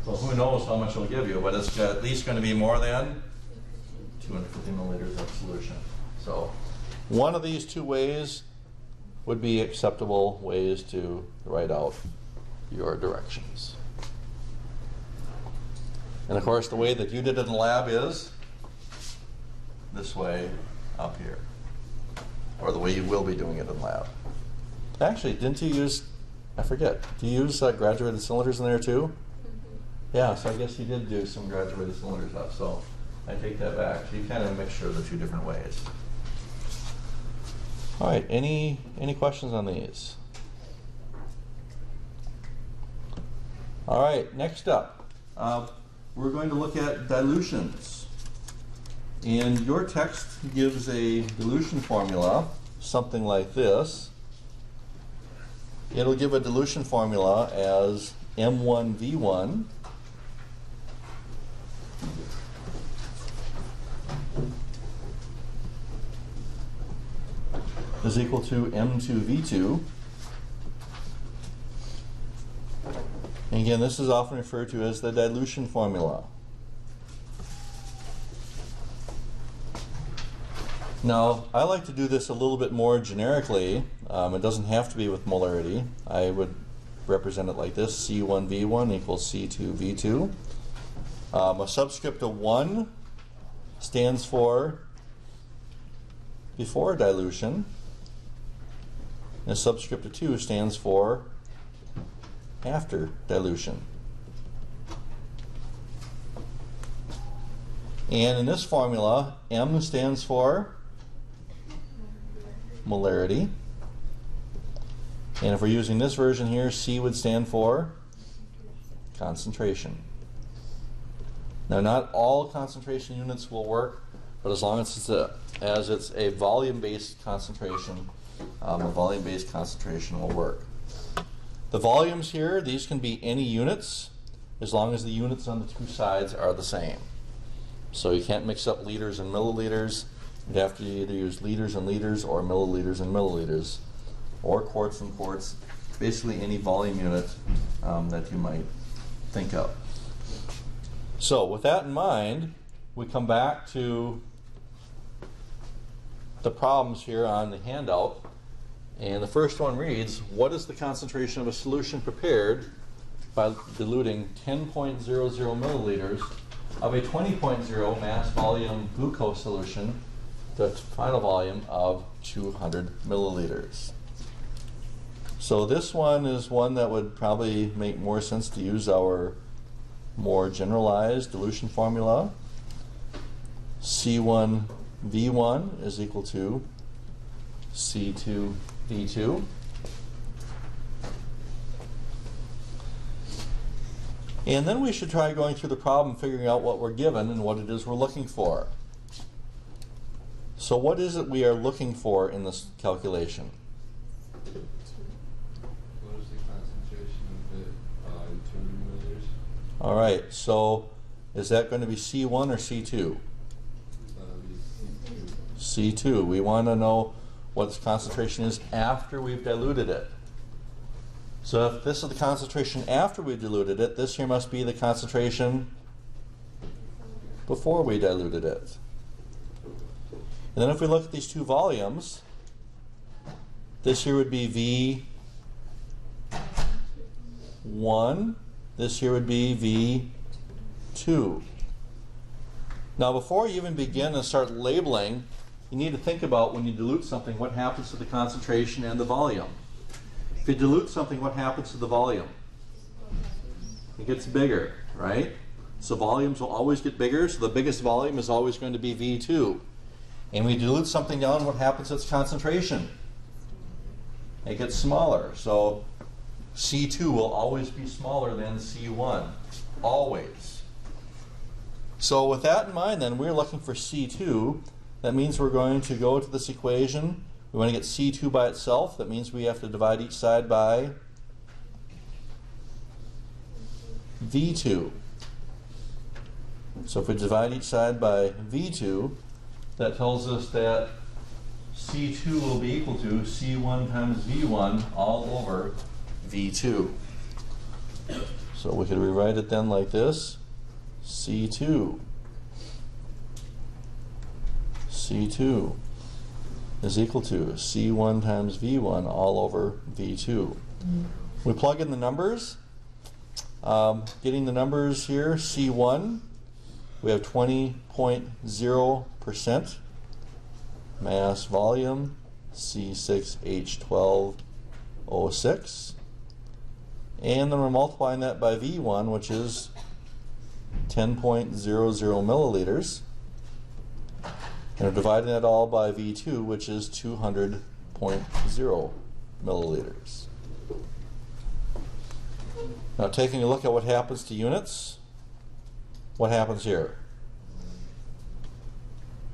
Well, who knows how much it'll give you, but it's at least going to be more than 250 milliliters of solution. So one of these 2 ways would be acceptable ways to write out your directions. And of course, the way that you did it in the lab is this way up here, or the way you will be doing it in the lab. Actually, didn't you use, I forget, do you use graduated cylinders in there too? Mm-hmm. Yeah, so I guess you did do some graduated cylinders up, so I take that back. So you kind of mixture of the 2 different ways. All right, any questions on these? All right, next up, we're going to look at dilutions. And your text gives a dilution formula, something like this. It'll give a dilution formula as M1V1 is equal to M2V2. And again, this is often referred to as the dilution formula. Now, I like to do this a little bit more generically. It doesn't have to be with molarity. I would represent it like this: C1V1 equals C2V2. A subscript of 1 stands for before dilution, and a subscript of 2 stands for after dilution. And in this formula, M stands for molarity. And if we're using this version here, C would stand for concentration. Now, not all concentration units will work, but as long as it's a volume-based concentration, will work. The volumes here, these can be any units, as long as the units on the two sides are the same. So you can't mix up liters and milliliters. You'd have to either use liters and liters, or milliliters and milliliters, or quarts and quarts, basically any volume unit that you might think of. So with that in mind, we come back to the problems here on the handout. And the first one reads, what is the concentration of a solution prepared by diluting 10.00 milliliters of a 20.0 mass volume glucose solution to a final volume of 200 milliliters? So this one is one that would probably make more sense to use our more generalized dilution formula. C1V1 is equal to C2V2. And then we should try going through the problem, figuring out what we're given and what it is we're looking for. So what is it we are looking for in this calculation? What is the concentration of it in 200 milliliters? All right, so is that going to be C1 or C2? C2. We want to know what its concentration is after we've diluted it. So if this is the concentration after we've diluted it, this here must be the concentration before we diluted it. And then if we look at these two volumes, this here would be V1, this here would be V2. Now before you even begin and start labeling, you need to think about, when you dilute something, what happens to the concentration and the volume. If you dilute something, what happens to the volume? It gets bigger, right? So volumes will always get bigger, so the biggest volume is always going to be V2. And we dilute something down, what happens to its concentration? It gets smaller. So C2 will always be smaller than C1, always. So with that in mind, then, we're looking for C2. That means we're going to go to this equation. We want to get C2 by itself. That means we have to divide each side by V2. So if we divide each side by V2, that tells us that C2 will be equal to C1 times V1 all over V2. So we could rewrite it then like this: C2 is equal to C1 times V1 all over V2. We plug in the numbers. Getting the numbers here, C1, we have 20.0% mass volume, C6H12O6. And then we're multiplying that by V1, which is 10.00 milliliters. And we're dividing that all by V2, which is 200.0 milliliters. Now, taking a look at what happens to units, what happens here?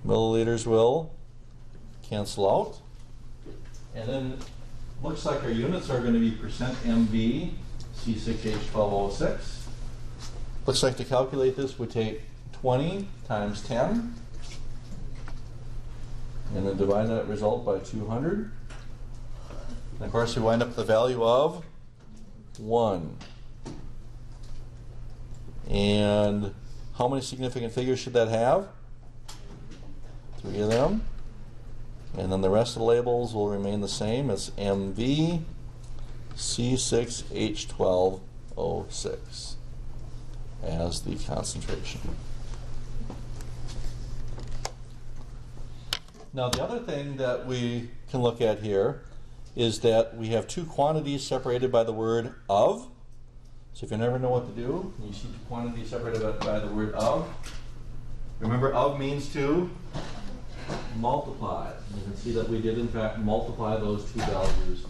Milliliters will cancel out. And then looks like our units are going to be percent MV, C6H12O6. Looks like to calculate this, we take 20 times 10. And then divide that result by 200. And of course, we wind up with the value of 1. And how many significant figures should that have? 3 of them. And then the rest of the labels will remain the same. It's MV C6H12O6 as the concentration. Now the other thing that we can look at here is that we have two quantities separated by the word of. So if you never know what to do, you see two quantities separated by the word of. Remember, of means to multiply. You can see that we did in fact multiply those two values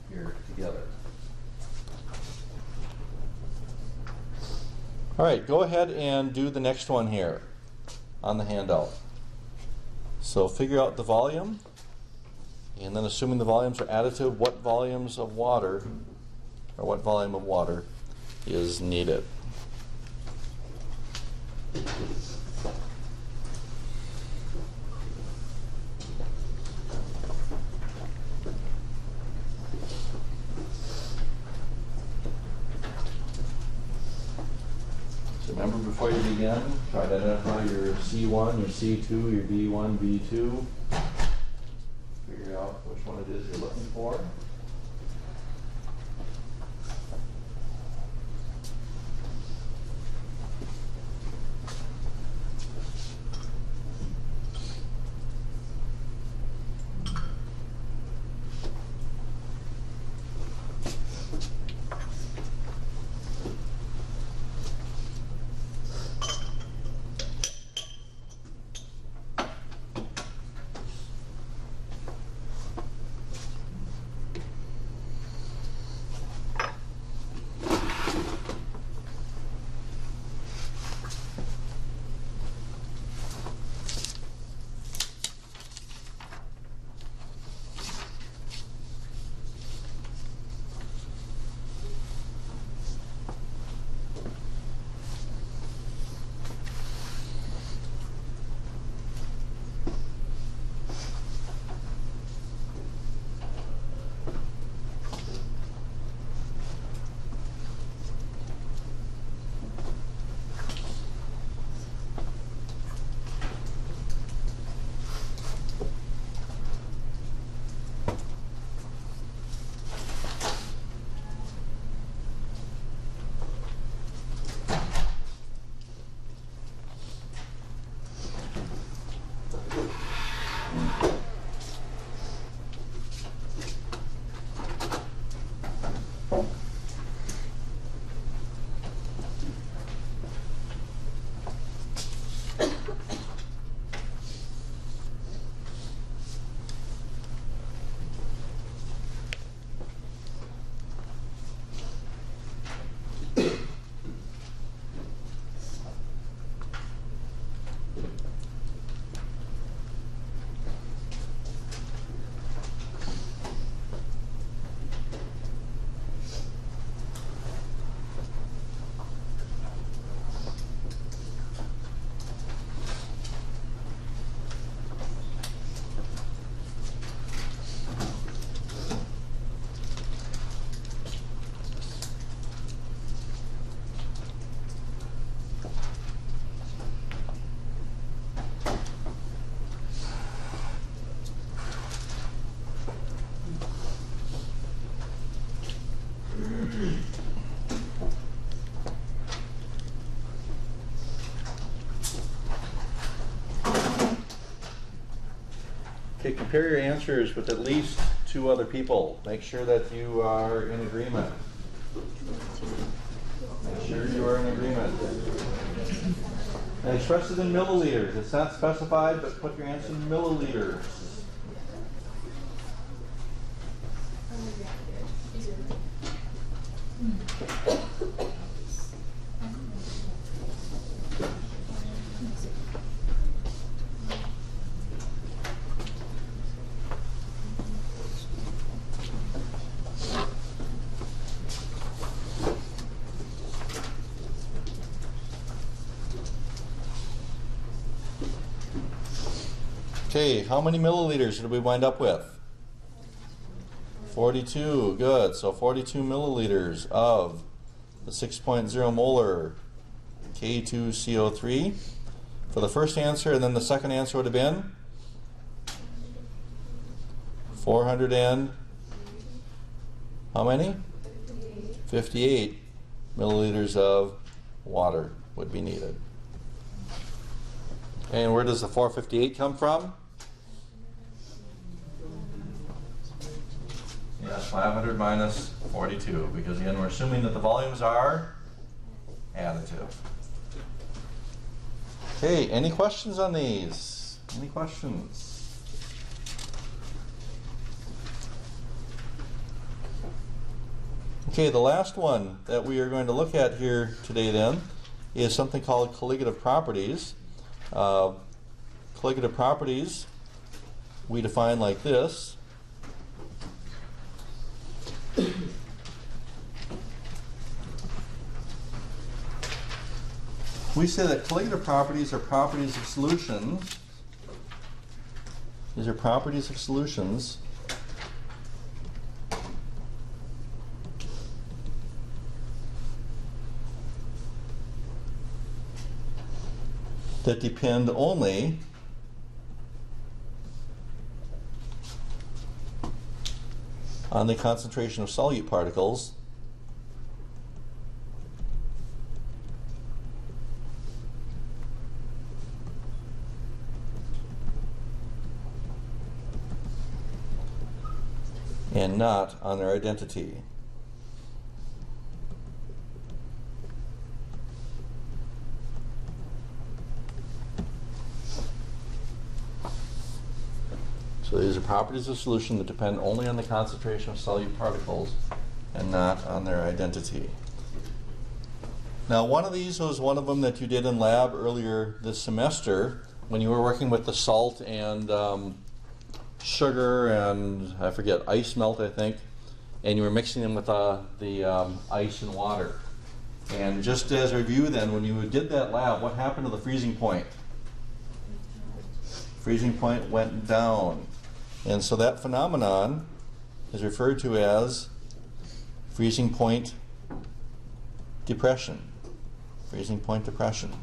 here together. All right, go ahead and do the next one here on the handout. So figure out the volume, and then assuming the volumes are additive, what volumes of water, or what volume of water is needed. So remember, before you begin, try to identify your C1, your C2, your B1, B2. Figure out which one it is you're looking for. Okay, compare your answers with at least 2 other people. Make sure that you are in agreement. Make sure you are in agreement. And express it in milliliters. It's not specified, but put your answer in milliliters. Okay, how many milliliters did we wind up with? 42, good. So 42 milliliters of the 6.0 molar K2CO3 for the first answer, and then the second answer would have been 400 and how many? 58 milliliters of water would be needed. And where does the 458 come from? Yes, 500 minus 42, because again, we're assuming that the volumes are additive. Okay, any questions on these? Any questions? Okay, the last one that we are going to look at here today then is something called colligative properties. Colligative properties we define like this. We say that colligative properties are properties of solutions. These are properties of solutions that depend only on the concentration of solute particles and not on their identity. So these are properties of solution that depend only on the concentration of solute particles and not on their identity. Now, one of these was one of them that you did in lab earlier this semester when you were working with the salt and sugar and, I forget, ice melt, I think, and you were mixing them with the ice and water. And just as a review then, when you did that lab, what happened to the freezing point? Freezing point went down. And so that phenomenon is referred to as freezing point depression. Freezing point depression.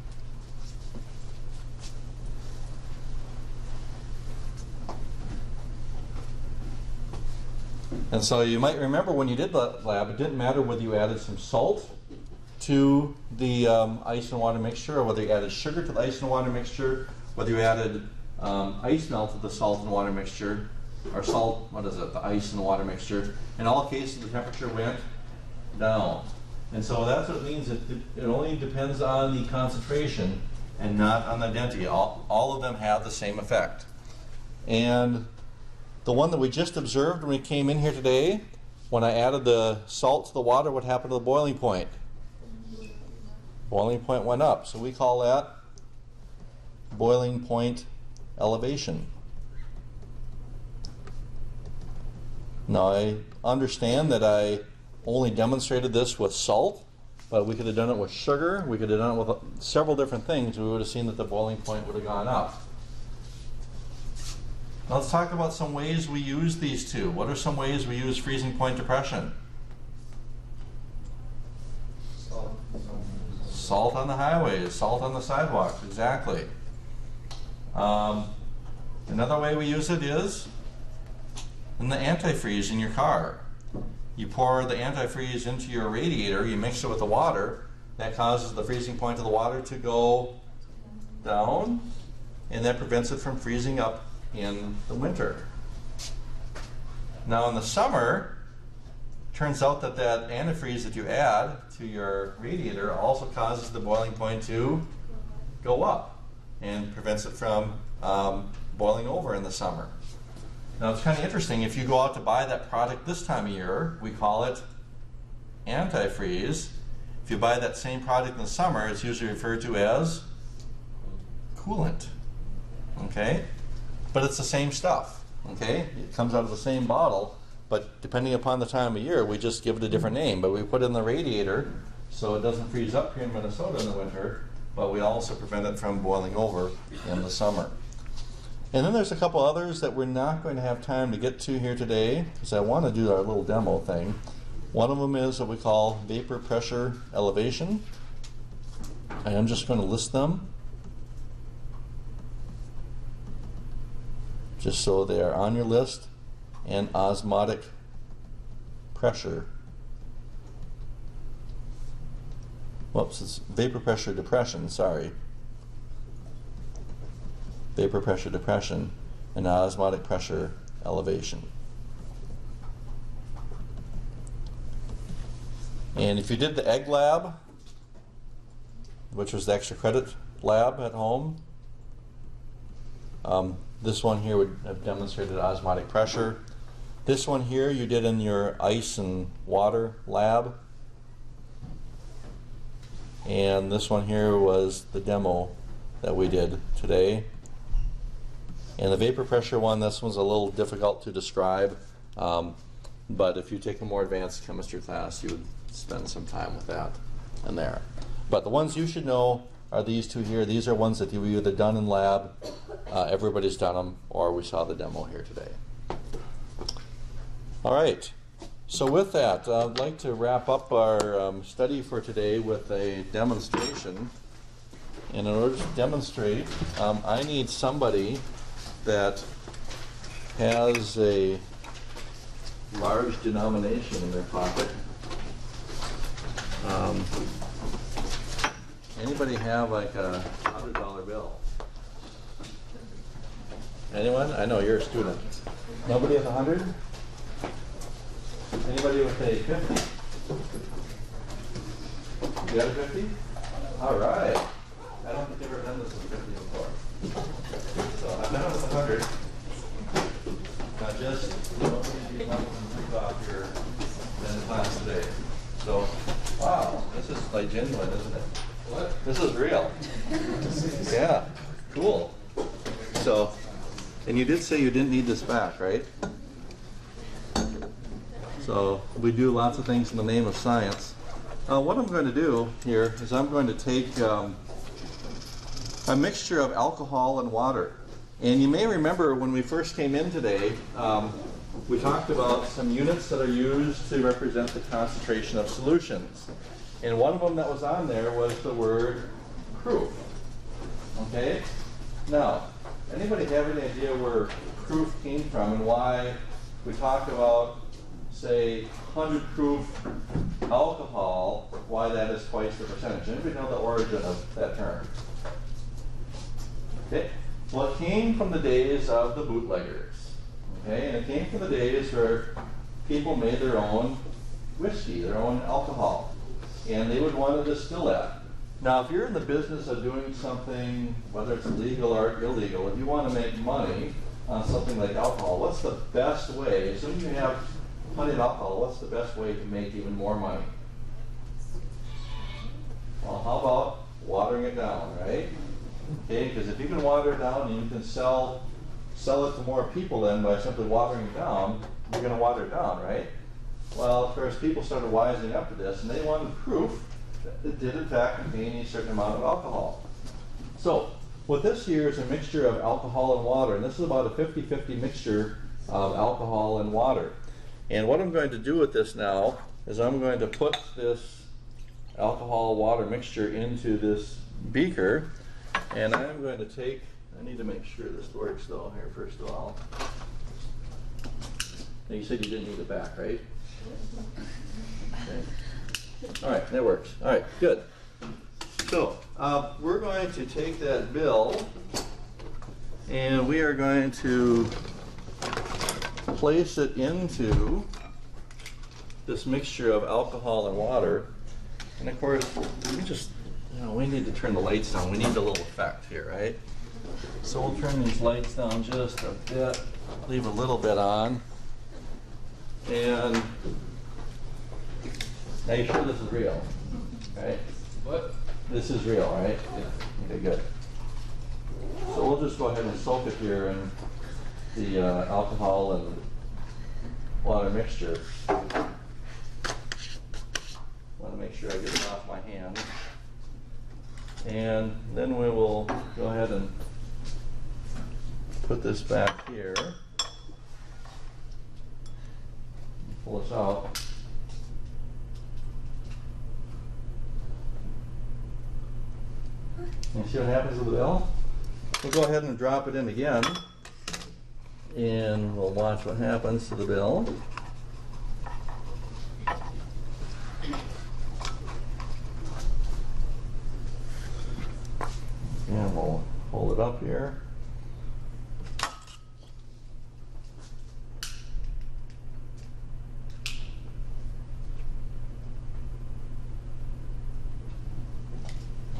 And so you might remember when you did the lab, it didn't matter whether you added some salt to the ice and water mixture, or whether you added sugar to the ice and water mixture, whether you added ice melt to the salt and water mixture, or salt, the ice and water mixture. In all cases, the temperature went down. And so that's what it means. It only depends on the concentration and not on the identity. All of them have the same effect. And the one that we just observed when we came in here today, when I added the salt to the water, what happened to the boiling point? Boiling point went up. So we call that boiling point elevation. Now, I understand that I only demonstrated this with salt, but we could have done it with sugar. We could have done it with several different things. We would have seen that the boiling point would have gone up. Now let's talk about some ways we use these two. What are some ways we use freezing point depression? Salt on the highways, salt on the sidewalks, exactly. Another way we use it is in the antifreeze in your car. You pour the antifreeze into your radiator, you mix it with the water, that causes the freezing point of the water to go down, and that prevents it from freezing up in the winter. Now in the summer, turns out that that antifreeze that you add to your radiator also causes the boiling point to go up and prevents it from boiling over in the summer. Now it's kind of interesting, if you go out to buy that product this time of year, we call it antifreeze. If you buy that same product in the summer, it's usually referred to as coolant. Okay? But it's the same stuff. Okay? It comes out of the same bottle, but depending upon the time of year, we just give it a different name. But we put it in the radiator so it doesn't freeze up here in Minnesota in the winter, but we also prevent it from boiling over in the summer. And then there's a couple others that we're not going to have time to get to here today because I want to do our little demo thing. One of them is what we call vapor pressure elevation. I am just going to list them just so they are on your list. And osmotic pressure. Whoops, it's vapor pressure depression, sorry. Vapor pressure depression and osmotic pressure elevation. And if you did the egg lab, which was the extra credit lab at home, this one here would have demonstrated osmotic pressure. This one here you did in your ice and water lab. And this one here was the demo that we did today. And the vapor pressure one, this one's a little difficult to describe. But if you take a more advanced chemistry class, you would spend some time with that and there. But the ones you should know are these two here. These are ones that you've either done in lab, everybody's done them, or we saw the demo here today. All right, so with that, I'd like to wrap up our study for today with a demonstration. And in order to demonstrate, I need somebody that has a large denomination in their pocket. Anybody have like a $100 bill? Anyone? I know you're a student. Nobody has 100? Anybody with a 50? You got a 50? All right. I don't think I've ever done this with a 50 before. So I've done it with 100. Now just don't be level and off here in the class today. So, wow, this is like genuine, isn't it? What? This is real. Yeah, cool. So, and you did say you didn't need this back, right? So we do lots of things in the name of science. What I'm going to do here is I'm going to take a mixture of alcohol and water. And you may remember when we first came in today, we talked about some units that are used to represent the concentration of solutions. And one of them that was on there was the word proof. Okay? Now, anybody have any idea where proof came from and why we talked about, say, 100 proof alcohol, why that is twice the percentage? Anybody know the origin of that term? Okay? Well, it came from the days of the bootleggers. Okay? And it came from the days where people made their own whiskey, their own alcohol. And they would want to distill that. Now, if you're in the business of doing something, whether it's legal or illegal, if you want to make money on something like alcohol, what's the best way? As soon as you have plenty of alcohol, what's the best way to make even more money? Well, how about watering it down, right? Okay, because if you can water it down and you can sell it to more people then by simply watering it down, you're going to water it down, right? Well, of course, people started wising up to this, and they wanted proof that it did in fact contain a certain amount of alcohol. So, what this here is a mixture of alcohol and water, and this is about a 50-50 mixture of alcohol and water. And what I'm going to do with this now is I'm going to put this alcohol-water mixture into this beaker, and I'm going to take, I need to make sure this works though here first of all. Now you said you didn't need it back, right? Okay. All right, that works. All right, good. So we're going to take that bill and we are going to place it into this mixture of alcohol and water. And of course, we need to turn the lights down. We need a little effect here, right? So we'll turn these lights down just a bit, leave a little bit on. And now you're sure this is real, right? What? This is real, right? Yeah. Okay, good. So we'll just go ahead and soak it here in the alcohol and water mixture. I want to make sure I get it off my hand. And then we will go ahead and put this back here. Pull this out. And see what happens with the bell? We'll go ahead and drop it in again, and we'll watch what happens to the bell. And we'll hold it up here.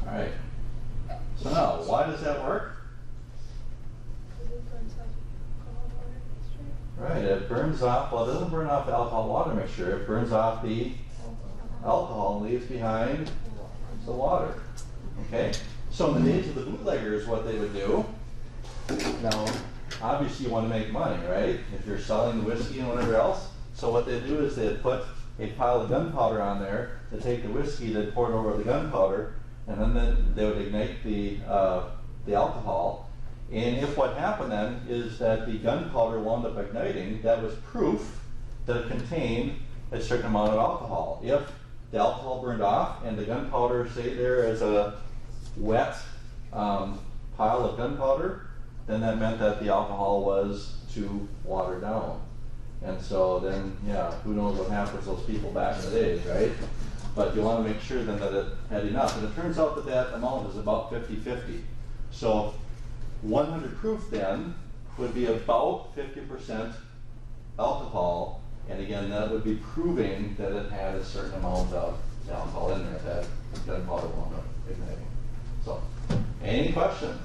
All right. So now, why does that work? Right, it burns off, well, it doesn't burn off the alcohol water mixture, it burns off the alcohol and leaves behind the water. Okay? So in the days of the bootleggers, what they would do, now, obviously you want to make money, right? If you're selling the whiskey and whatever else. So what they do is they'd put a pile of gunpowder on there to take the whiskey, they'd pour it over the gunpowder, and then they would ignite the alcohol. And if what happened then is that the gunpowder wound up igniting, that was proof that it contained a certain amount of alcohol. If the alcohol burned off and the gunpowder stayed there as a wet pile of gunpowder, then that meant that the alcohol was too watered down. And so then, yeah, who knows what happened to those people back in the days, right? But you want to make sure then that it had enough. And it turns out that that amount is about 50-50. So 100 proof then would be about 50% alcohol. And again, that would be proving that it had a certain amount of alcohol in there that gunpowder wound up igniting. So, any questions?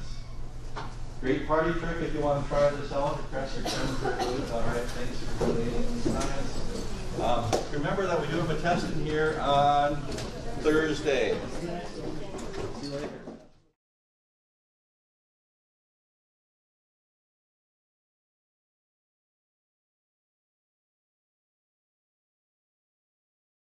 Great party trick if you want to try this out. Press your Chem trick. All right, thanks for doing science. Remember that we do have a test in here on Thursday. See you later.